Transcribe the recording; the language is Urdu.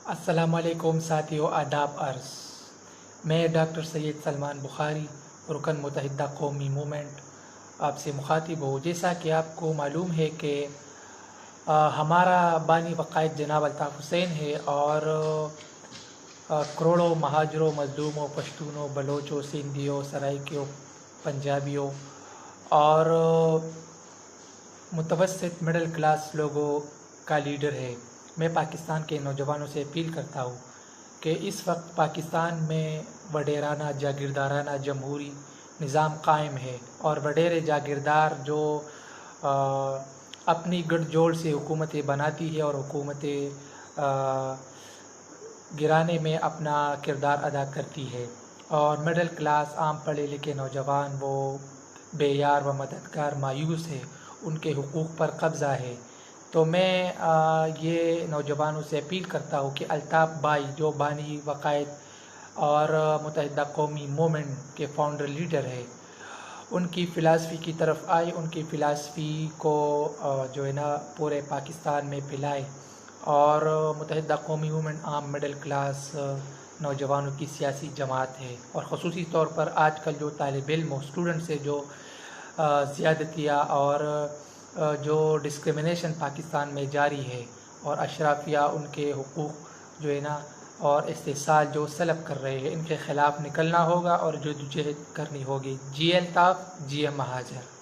السلام علیکم ساتھیو، آداب عرض۔ میں ڈاکٹر سید سلمان بخاری، رکن متحدہ قومی موومنٹ، آپ سے مخاطب ہوں۔ جیسا کہ آپ کو معلوم ہے کہ ہمارا بانی وقائد جناب الطاف حسین ہے، اور کروڑوں مہاجروں، مظلوموں، پشتونوں، بلوچوں، سندھیوں، سرائکیوں، پنجابیوں اور متوسط مڈل کلاس لوگوں کا لیڈر ہے۔ میں پاکستان کے نوجوانوں سے اپیل کرتا ہوں کہ اس وقت پاکستان میں وڈیرانہ جاگیردارانہ جمہوری نظام قائم ہے، اور وڈیرے جاگیردار جو اپنی گٹھ جوڑ سے حکومتیں بناتی ہے اور حکومتیں گرانے میں اپنا کردار ادا کرتی ہے، اور مڈل کلاس عام پڑھے لکھے نوجوان وہ بے یار و مددگار مایوس ہے، ان کے حقوق پر قبضہ ہے۔ تو میں یہ نوجوانوں سے اپیل کرتا ہوں کہ الطاف بھائی جو بانی وقائد اور متحدہ قومی موومنٹ کے فاؤنڈر لیڈر ہے، ان کی فلاسفی کی طرف آئے، ان کی فلاسفی کو جو ہے نا پورے پاکستان میں پھیلائے، اور متحدہ قومی موومنٹ عام مڈل کلاس نوجوانوں کی سیاسی جماعت ہے، اور خصوصی طور پر آج کل جو طالب علم و اسٹوڈنٹ سے جو زیادتیاں اور جو ڈسکرمنیشن پاکستان میں جاری ہے، اور اشرافیہ ان کے حقوق جو ہے نا اور استحصال جو سلب کر رہے ہیں، ان کے خلاف نکلنا ہوگا اور جدوجہد کرنی ہوگی۔ جی الطاف، جی مہاجر۔